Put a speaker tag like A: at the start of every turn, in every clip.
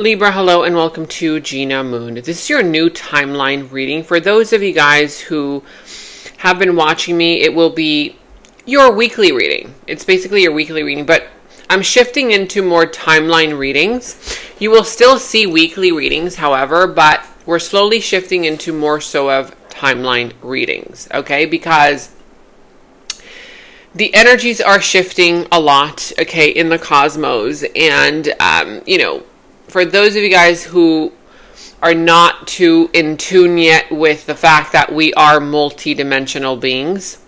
A: Libra, hello and welcome to Gena Moon. This is your new timeline reading. For those of you guys who have been watching me, it will be your weekly reading. It's basically your weekly reading, but I'm shifting into more timeline readings. You will still see weekly readings, however, but we're slowly shifting into more so of timeline readings, okay? Because the energies are shifting a lot, okay, in the cosmos. And, for those of you guys who are not too in tune yet with the fact that we are multi-dimensional beings,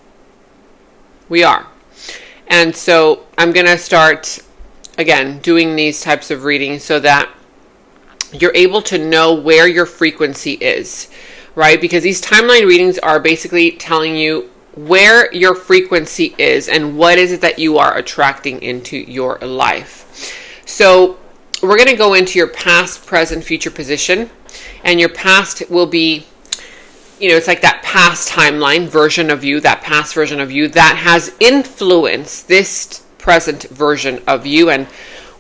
A: we are. And so I'm going to start, again, doing these types of readings so that you're able to know where your frequency is, right? Because these timeline readings are basically telling you where your frequency is and what is it that you are attracting into your life. So we're going to go into your past, present, future position. And your past will be, it's like that past timeline version of you, that past version of you that has influenced this present version of you and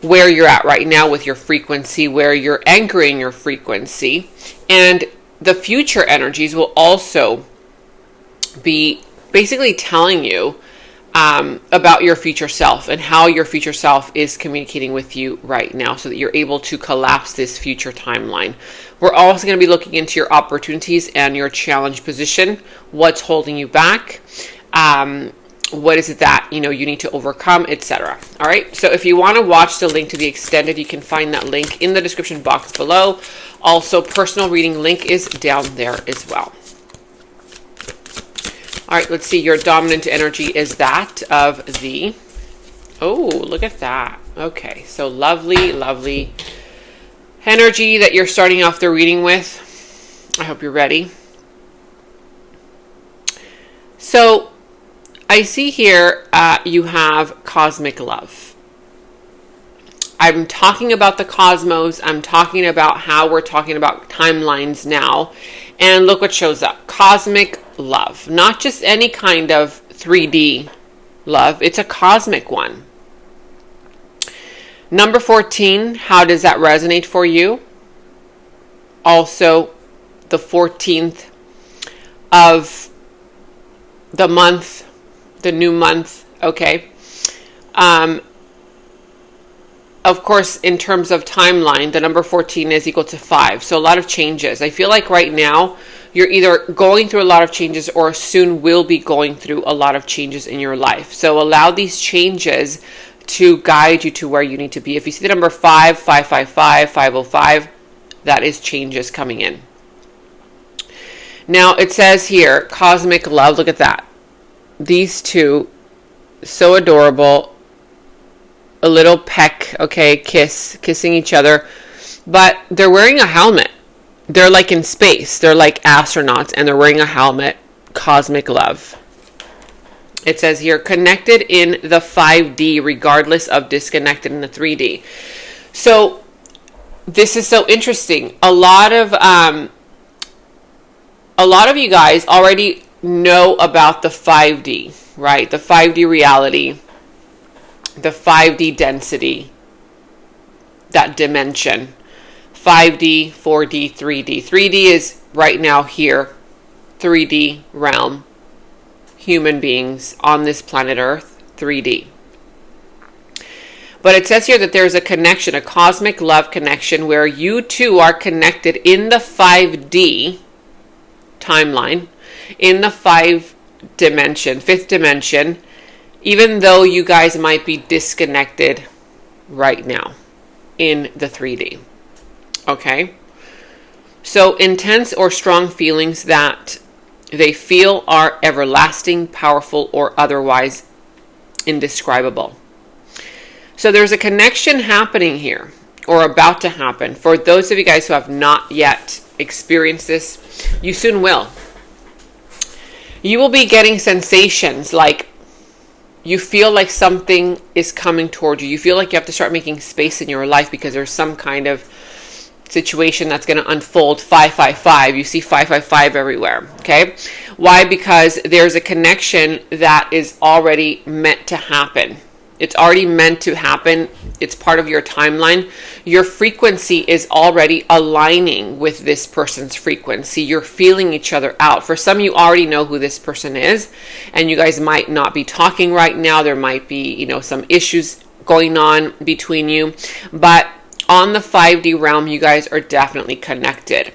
A: where you're at right now with your frequency, where you're anchoring your frequency. And the future energies will also be basically telling you about your future self and how your future self is communicating with you right now so that you're able to collapse this future timeline. We're also going to be looking into your opportunities and your challenge position, what's holding you back, what is it that you need to overcome, etc. All right, so if you want to watch the link to the extended, you can find that link in the description box below. Also, personal reading link is down there as well. All right, let's see. Your dominant energy is that of the... Oh, look at that. Okay, so lovely, lovely energy that you're starting off the reading with. I hope you're ready. So I see here you have cosmic love. I'm talking about the cosmos. I'm talking about how we're talking about timelines now. And look what shows up. Cosmic love. Not just any kind of 3D love. It's a cosmic one. Number 14. How does that resonate for you? Also, the 14th of the month, the new month. Okay. Of course, in terms of timeline, the number 14 is equal to 5. So a lot of changes. I feel like right now, you're either going through a lot of changes or soon will be going through a lot of changes in your life. So allow these changes to guide you to where you need to be. If you see the number 5, 555, 505, that is changes coming in. Now, it says here, cosmic love. Look at that. These two, so adorable. A little peck, okay, kissing each other. But they're wearing a helmet. They're like in space. They're like astronauts and they're wearing a helmet. Cosmic love. It says here, connected in the 5D regardless of disconnected in the 3D. So this is so interesting. A lot of you guys already know about the 5D, right? The 5D reality. The 5D density, that dimension, 5D, 4D, 3D. 3D is right now here, 3D realm, human beings on this planet Earth, 3D. But it says here that there's a connection, a cosmic love connection, where you two are connected in the 5D timeline, in the fifth dimension, even though you guys might be disconnected right now in the 3D. Okay? So intense or strong feelings that they feel are everlasting, powerful, or otherwise indescribable. So there's a connection happening here, or about to happen. For those of you guys who have not yet experienced this, you soon will. You will be getting sensations like you feel like something is coming toward you. You feel like you have to start making space in your life because there's some kind of situation that's going to unfold. 555. You see 555 everywhere. Okay. Why? Because there's a connection that is already meant to happen. It's already meant to happen. It's part of your timeline. Your frequency is already aligning with this person's frequency. You're feeling each other out. For some, you already know who this person is, and you guys might not be talking right now. There might be, some issues going on between you. But on the 5D realm, you guys are definitely connected.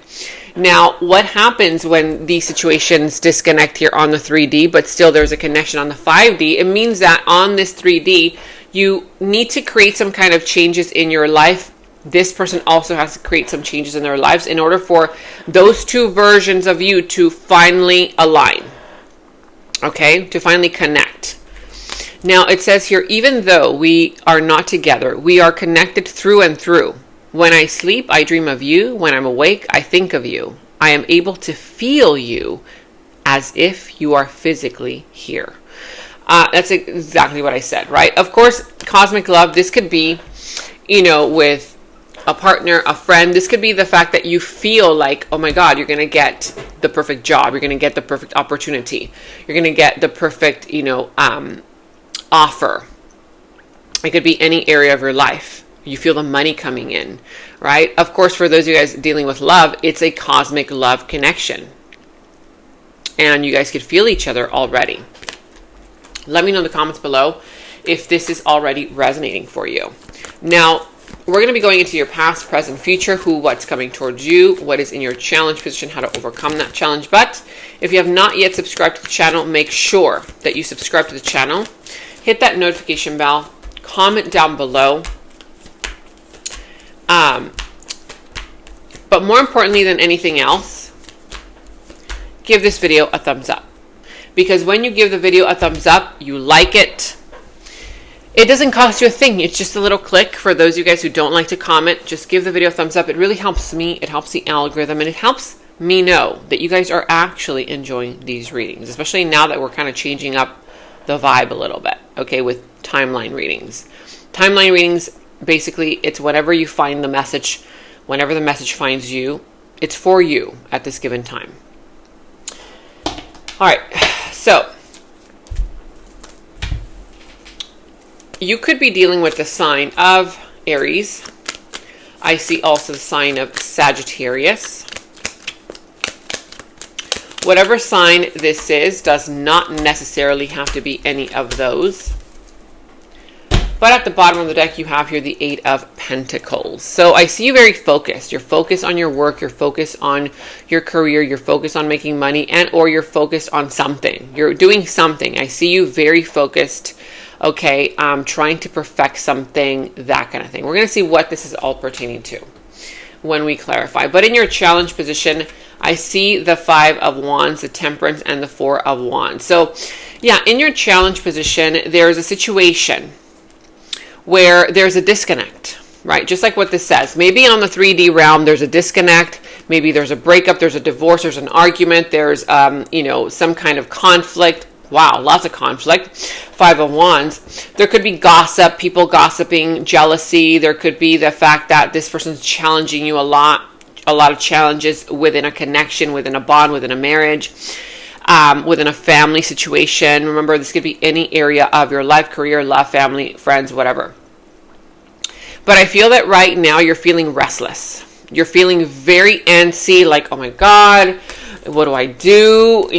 A: Now, what happens when these situations disconnect here on the 3D, but still there's a connection on the 5D? It means that on this 3D, you need to create some kind of changes in your life. This person also has to create some changes in their lives in order for those two versions of you to finally align. Okay? To finally connect. Now, it says here, even though we are not together, we are connected through and through. When I sleep, I dream of you. When I'm awake, I think of you. I am able to feel you as if you are physically here. That's exactly what I said, right? Of course, cosmic love, this could be, with a partner, a friend. This could be the fact that you feel like, oh my God, you're going to get the perfect job. You're going to get the perfect opportunity. You're going to get the perfect, offer. It could be any area of your life. You feel the money coming in, right? Of course, for those of you guys dealing with love, it's a cosmic love connection. And you guys could feel each other already. Let me know in the comments below if this is already resonating for you. Now, we're going to be going into your past, present, future, what's coming towards you, what is in your challenge position, how to overcome that challenge. But if you have not yet subscribed to the channel, make sure that you subscribe to the channel. Hit that notification bell. Comment down below. But more importantly than anything else, give this video a thumbs up. Because when you give the video a thumbs up, you like it, it doesn't cost you a thing. It's just a little click. For those of you guys who don't like to comment, just give the video a thumbs up. It really helps me. It helps the algorithm, and it helps me know that you guys are actually enjoying these readings, especially now that we're kind of changing up the vibe a little bit, okay, with timeline readings. Timeline readings, basically, it's whenever you find the message, whenever the message finds you, it's for you at this given time. All right, so you could be dealing with the sign of Aries. I see also the sign of Sagittarius. Whatever sign this is does not necessarily have to be any of those. But at the bottom of the deck, you have here the 8 of Pentacles. So I see you very focused. You're focused on your work. You're focused on your career. You're focused on making money, and or you're focused on something. You're doing something. I see you very focused, okay, trying to perfect something, that kind of thing. We're going to see what this is all pertaining to when we clarify. But in your challenge position, I see the 5 of Wands, the Temperance, and the 4 of Wands. So yeah, in your challenge position, there's a situation where there's a disconnect, right? Just like what this says. Maybe on the 3D realm, there's a disconnect. Maybe there's a breakup, there's a divorce, there's an argument, there's, some kind of conflict. Wow, lots of conflict. 5 of Wands. There could be gossip, people gossiping, jealousy. There could be the fact that this person's challenging you a lot of challenges within a connection, within a bond, within a marriage. Within a family situation. Remember, this could be any area of your life, career, love, family, friends, whatever. But I feel that right now you're feeling restless. You're feeling very antsy, like, oh my God, what do I do?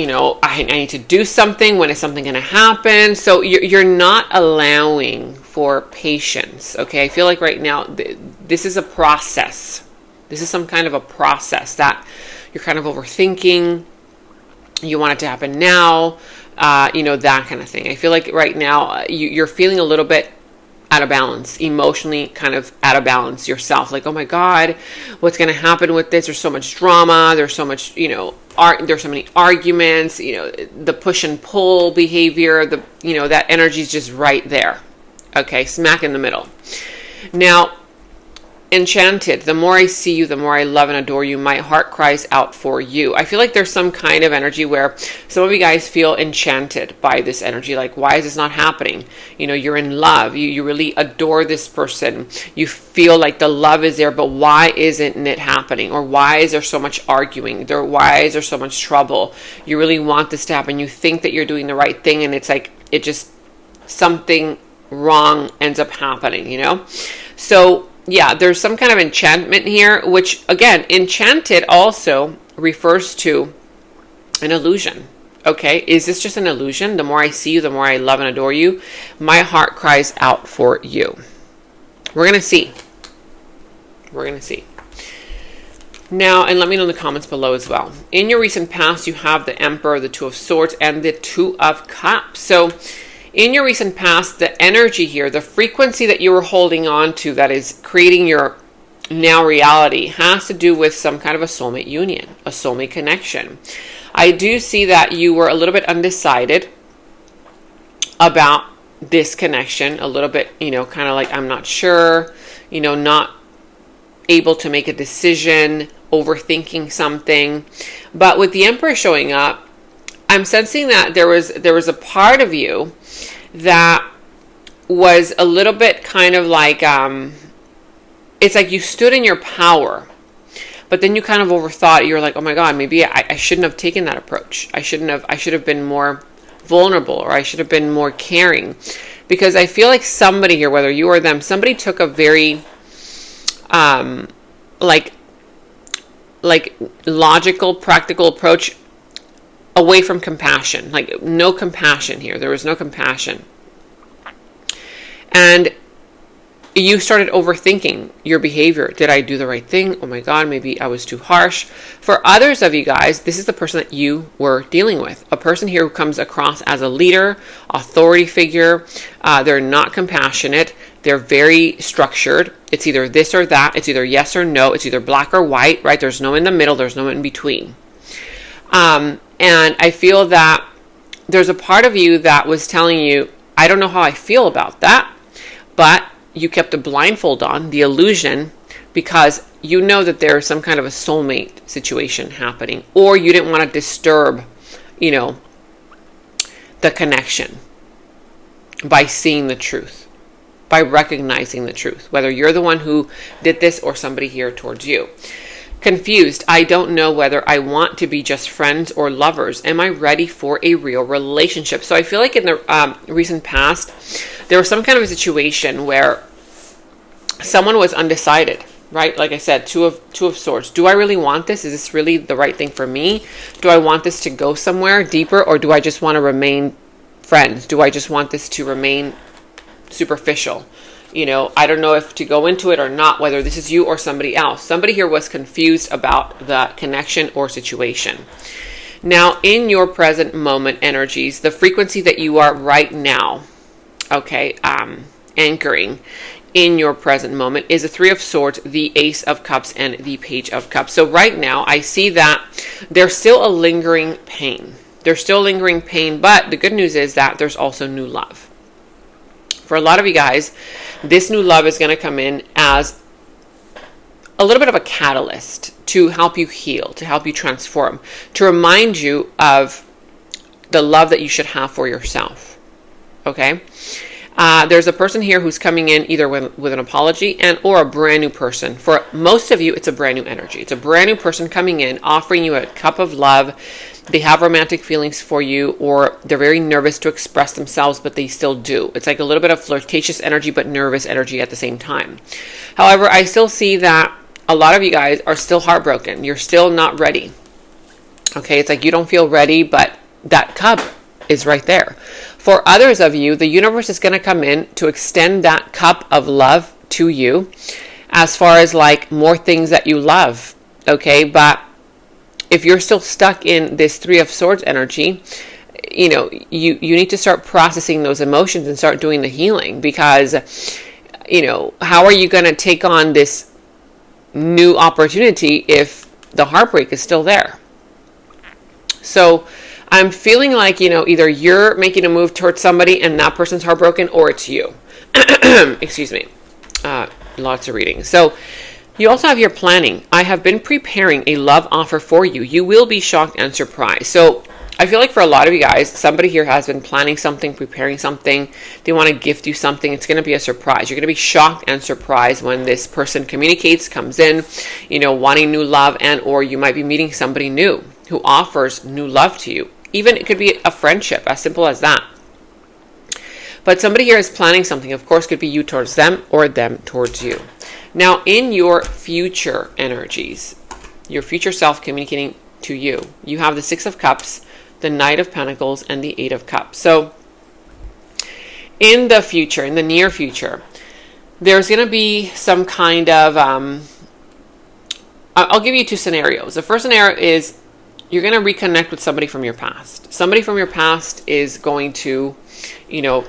A: I need to do something. When is something going to happen? So you're not allowing for patience, okay? I feel like right now, this is a process. This is some kind of a process that you're kind of overthinking. You want it to happen now, that kind of thing. I feel like right now you're feeling a little bit out of balance, emotionally kind of out of balance yourself. Like, oh my God, what's going to happen with this? There's so much drama. There's so much, there's so many arguments, the push and pull behavior, that energy is just right there. Okay, smack in the middle. Now, Enchanted, the more I see you, the more I love and adore you. My heart cries out for you. I feel like there's some kind of energy where some of you guys feel enchanted by this energy. Like, why is this not happening? You're in love. You really adore this person. You feel like the love is there, but why isn't it happening? Or why is there so much arguing? Why is there so much trouble? You really want this to happen. You think that you're doing the right thing, and it's like, something wrong ends up happening, you know? So yeah, there's some kind of enchantment here, which again, enchanted also refers to an illusion. Okay, is this just an illusion? The more I see you, the more I love and adore you. My heart cries out for you. We're going to see. We're going to see. Now, and let me know in the comments below as well. In your recent past, you have the Emperor, the Two of Swords, and the Two of Cups. So in your recent past, the energy here, the frequency that you were holding on to that is creating your now reality has to do with some kind of a soulmate union, a soulmate connection. I do see that you were a little bit undecided about this connection, a little bit, you know, kind of like, I'm not sure, you know, not able to make a decision, overthinking something. But with the Emperor showing up, I'm sensing that there was a part of you that was a little bit kind of like, it's like you stood in your power. But then you kind of overthought. You're like, oh my God, maybe I shouldn't have taken that approach. I should have been more vulnerable, or I should have been more caring. Because I feel like somebody here, whether you or them, somebody took a very, like logical, practical approach away from compassion. Like no compassion here. There was no compassion. And you started overthinking your behavior. Did I do the right thing? Oh my God, maybe I was too harsh. For others of you guys, this is the person that you were dealing with. A person here who comes across as a leader, authority figure. They're not compassionate. They're very structured. It's either this or that. It's either yes or no. It's either black or white, right? There's no in the middle. There's no in between. And I feel that there's a part of you that was telling you, I don't know how I feel about that, but you kept a blindfold on, the illusion, because you know that there's some kind of a soulmate situation happening, or you didn't want to disturb, you know, the connection by seeing the truth, by recognizing the truth, whether you're the one who did this or somebody here towards you. Confused. I don't know whether I want to be just friends or lovers. Am I ready for a real relationship? So I feel like in the recent past, there was some kind of a situation where someone was undecided, right? Like I said, two of swords. Do I really want this? Is this really the right thing for me? Do I want this to go somewhere deeper, or do I just want to remain friends? Do I just want this to remain superficial? You know, I don't know if to go into it or not, whether this is you or somebody else. Somebody here was confused about the connection or situation. Now, in your present moment energies, the frequency that you are right now, okay, anchoring in your present moment is the Three of Swords, the Ace of Cups, and the Page of Cups. So right now, I see that there's still a lingering pain. There's still lingering pain, but the good news is that there's also new love. For a lot of you guys, this new love is going to come in as a little bit of a catalyst to help you heal, to help you transform, to remind you of the love that you should have for yourself. Okay? There's a person here who's coming in either with an apology and or a brand new person. For most of you, it's a brand new energy. It's a brand new person coming in, offering you a cup of love. They have romantic feelings for you, or they're very nervous to express themselves, but they still do. It's like a little bit of flirtatious energy, but nervous energy at the same time. However, I still see that a lot of you guys are still heartbroken. You're still not ready. Okay, it's like you don't feel ready, but that cup is right there. For others of you, the universe is going to come in to extend that cup of love to you as far as like more things that you love. Okay, but if you're still stuck in this Three of Swords energy, you know, you need to start processing those emotions and start doing the healing, because, you know, how are you going to take on this new opportunity if the heartbreak is still there? So I'm feeling like, you know, either you're making a move towards somebody and that person's heartbroken, or it's you. Excuse me. Lots of reading. So you also have your planning. I have been preparing a love offer for you. You will be shocked and surprised. So I feel like for a lot of you guys, somebody here has been planning something, preparing something. They want to gift you something. It's going to be a surprise. You're going to be shocked and surprised when this person communicates, comes in, you know, wanting new love, and or you might be meeting somebody new who offers new love to you. Even it could be a friendship, as simple as that. But somebody here is planning something. Of course, could be you towards them or them towards you. Now, in your future energies, your future self communicating to you, you have the Six of Cups, the Knight of Pentacles, and the Eight of Cups. So in the future, in the near future, there's going to be some kind of, I'll give you two scenarios. The first scenario is you're going to reconnect with somebody from your past. Somebody from your past is going to, you know,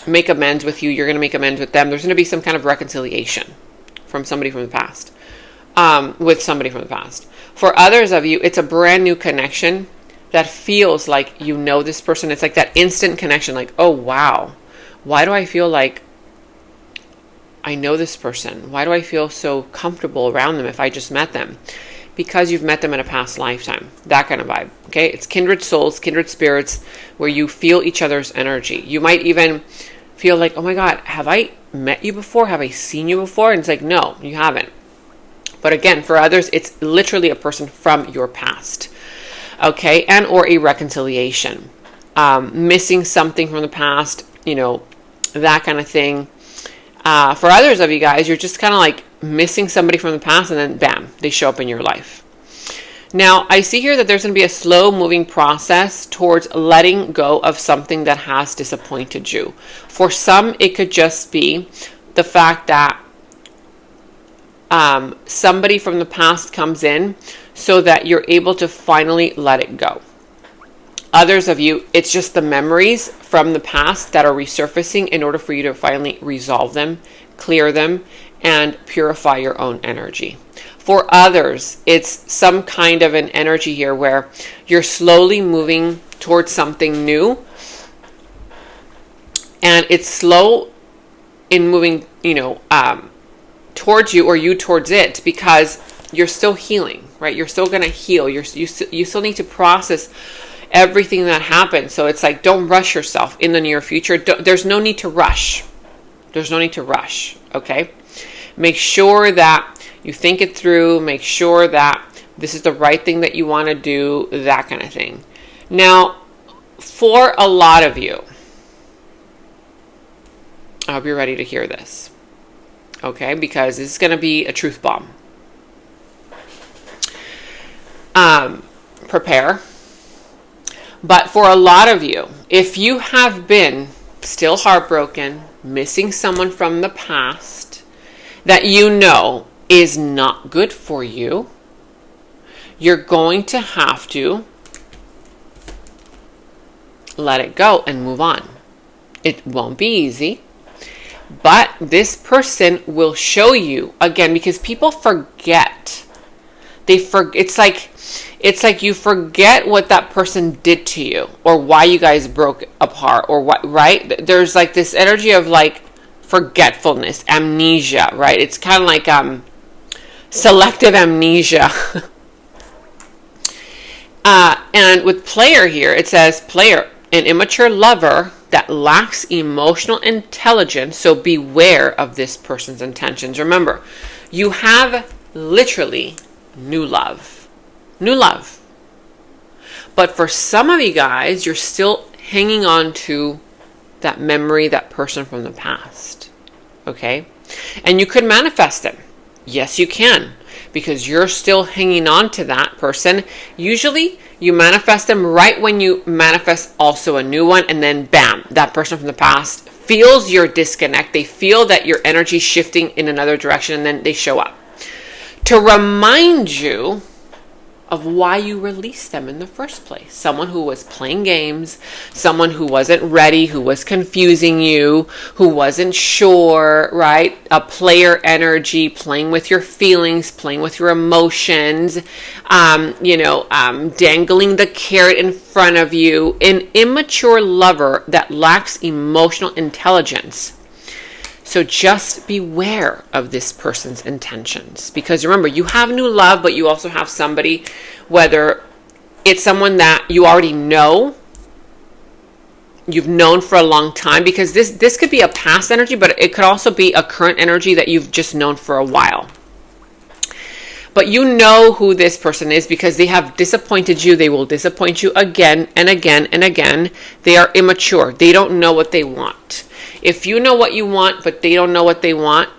A: make amends with you. You're going to make amends with them. There's going to be some kind of reconciliation from somebody from the past, with somebody from the past. For others of you, it's a brand new connection that feels like you know this person. It's like that instant connection, like, oh, wow, why do I feel like I know this person? Why do I feel so comfortable around them if I just met them? Because you've met them in a past lifetime. That kind of vibe, okay? It's kindred souls, kindred spirits, where you feel each other's energy. You might even feel like, oh my God, have I met you before? Have I seen you before? And it's like, no, you haven't. But again, for others, it's literally a person from your past. Okay, and or a reconciliation, missing something from the past, you know, that kind of thing. For others of you guys, you're just kind of like missing somebody from the past, and then bam, they show up in your life. Now, I see here that there's going to be a slow moving process towards letting go of something that has disappointed you. For some, it could just be the fact that somebody from the past comes in so that you're able to finally let it go. Others of you, it's just the memories from the past that are resurfacing in order for you to finally resolve them, clear them, and purify your own energy. For others, it's some kind of an energy here where you're slowly moving towards something new, and it's slow in moving, you know, towards you or you towards it, because you're still healing, right? You're still going to heal. You still need to process everything that happened. So it's like, don't rush yourself in the near future. There's no need to rush. There's no need to rush, okay? Make sure that you think it through. Make sure that this is the right thing that you want to do, that kind of thing. Now, for a lot of you, I hope you're ready to hear this. Okay, because this is going to be a truth bomb. Prepare. But for a lot of you, if you have been still heartbroken, missing someone from the past that you know is not good for you, you're going to have to let it go and move on. It won't be easy. But this person will show you, again, because people forget. It's like you forget what that person did to you, or why you guys broke apart, or what, right? There's like this energy of like forgetfulness, amnesia, right? It's kind of like selective amnesia. And with player here, it says player, an immature lover that lacks emotional intelligence, so beware of this person's intentions. Remember, you have literally new love. New love. But for some of you guys, you're still hanging on to that memory, that person from the past. Okay? And you could manifest them. Yes, you can. Because you're still hanging on to that person. Usually, you manifest them right when you manifest also a new one, and then bam, that person from the past feels your disconnect. They feel that your energy is shifting in another direction, and then they show up to remind you of why you released them in the first place. Someone who was playing games, someone who wasn't ready, who was confusing you, who wasn't sure, right? A player energy, playing with your feelings, playing with your emotions, dangling the carrot in front of you. An immature lover that lacks emotional intelligence. So just beware of this person's intentions. Because remember, you have new love, but you also have somebody, whether it's someone that you already know, you've known for a long time, because this could be a past energy, but it could also be a current energy that you've just known for a while. But you know who this person is because they have disappointed you. They will disappoint you again and again and again. They are immature. They don't know what they want. If you know what you want, but they don't know what they want,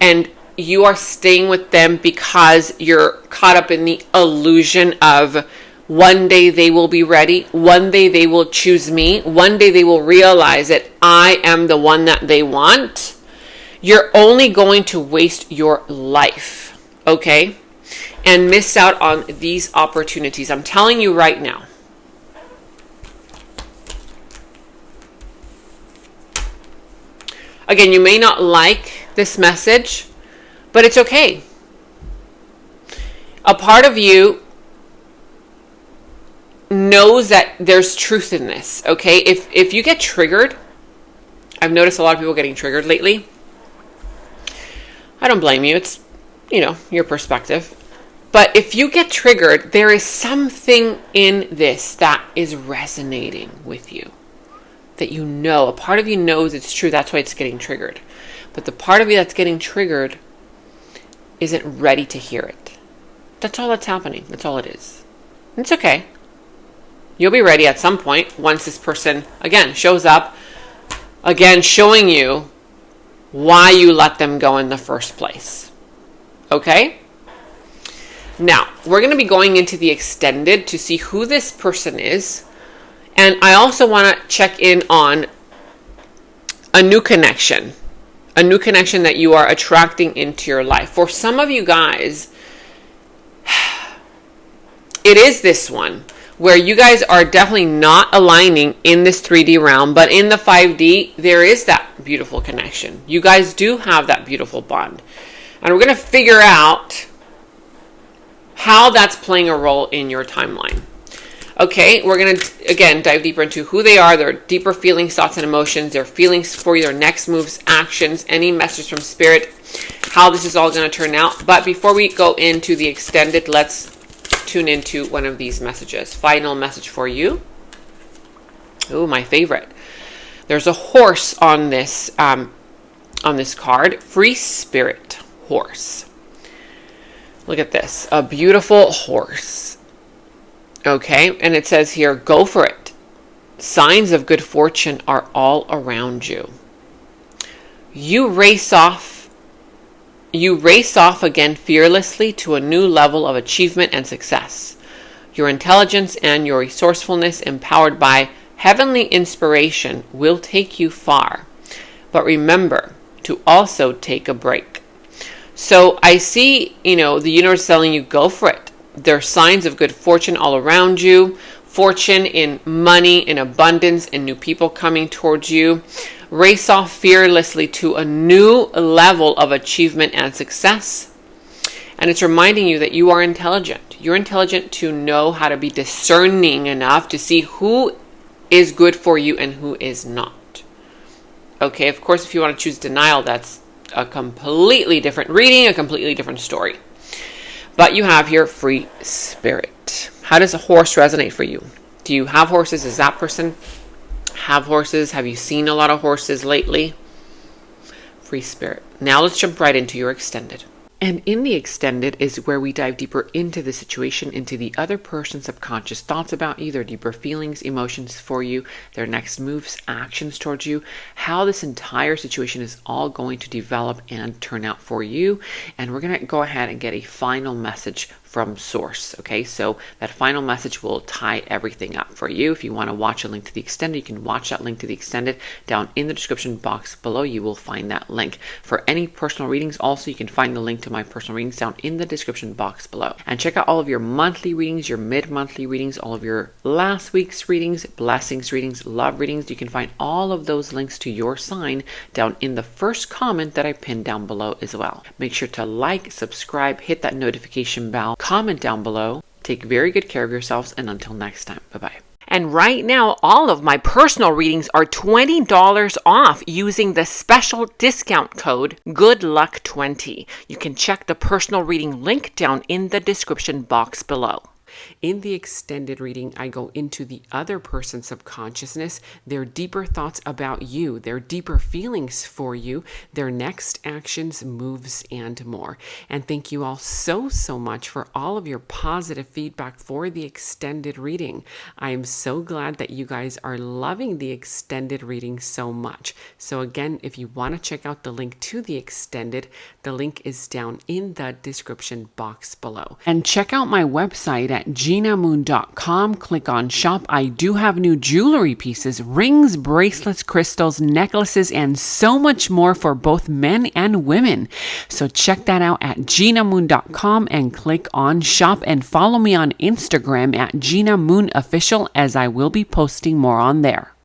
A: and you are staying with them because you're caught up in the illusion of one day they will be ready, one day they will choose me, one day they will realize that I am the one that they want, you're only going to waste your life, okay? And miss out on these opportunities. I'm telling you right now. Again, you may not like this message, but it's okay. A part of you knows that there's truth in this, okay? If you get triggered, I've noticed a lot of people getting triggered lately. I don't blame you. It's, your perspective. But if you get triggered, there is something in this that is resonating with you. That a part of you knows it's true. That's why it's getting triggered. But the part of you that's getting triggered isn't ready to hear it. That's all that's happening. That's all it is. And it's okay. You'll be ready at some point once this person, again, shows up, again, showing you why you let them go in the first place. Okay? Now, we're going to be going into the extended to see who this person is. And I also want to check in on a new connection that you are attracting into your life. For some of you guys, it is this one where you guys are definitely not aligning in this 3D realm, but in the 5D, there is that beautiful connection. You guys do have that beautiful bond. And we're going to figure out how that's playing a role in your timeline. Okay, we're going to, again, dive deeper into who they are, their deeper feelings, thoughts, and emotions, their feelings for you, their next moves, actions, any messages from spirit, how this is all going to turn out. But before we go into the extended, let's tune into one of these messages. Final message for you. Ooh, my favorite. There's a horse on this card. Free spirit horse. Look at this. A beautiful horse. Okay, and it says here, go for it. Signs of good fortune are all around you. You race off again fearlessly to a new level of achievement and success. Your intelligence and your resourcefulness, empowered by heavenly inspiration, will take you far. But remember to also take a break. So I see, the universe telling you, go for it. There are signs of good fortune all around you. Fortune in money, in abundance, in new people coming towards you. Race off fearlessly to a new level of achievement and success. And it's reminding you that you are intelligent. You're intelligent to know how to be discerning enough to see who is good for you and who is not. Okay, of course, if you want to choose denial, that's a completely different reading, a completely different story. But you have here free spirit. How does a horse resonate for you? Do you have horses? Does that person have horses? Have you seen a lot of horses lately? Free spirit. Now let's jump right into your extended. And in the extended is where we dive deeper into the situation, into the other person's subconscious thoughts about you, their deeper feelings, emotions for you, their next moves, actions towards you, how this entire situation is all going to develop and turn out for you. And we're going to go ahead and get a final message from source. Okay, so that final message will tie everything up for you. If you want to watch a link to the extended, you can watch that link to the extended down in the description box below. You will find that link. For any personal readings, also you can find the link to my personal readings down in the description box below. And check out all of your monthly readings, your mid-monthly readings, all of your last week's readings, blessings readings, love readings. You can find all of those links to your sign down in the first comment that I pinned down below as well. Make sure to like, subscribe, hit that notification bell, comment down below. Take very good care of yourselves, and until next time, bye-bye. And right now, all of my personal readings are $20 off using the special discount code GOODLUCK20. You can check the personal reading link down in the description box below. In the extended reading, I go into the other person's subconsciousness, their deeper thoughts about you, their deeper feelings for you, their next actions, moves, and more. And thank you all so much for all of your positive feedback for the extended reading. I am so glad that you guys are loving the extended reading so much. So again, if you want to check out the link to the extended, the link is down in the description box below. And check out my website at genamoon.com. Click on shop. I do have new jewelry pieces, rings, bracelets, crystals, necklaces, and so much more for both men and women. So check that out at genamoon.com and click on shop, and follow me on Instagram at Gena Moon Official, as I will be posting more on there.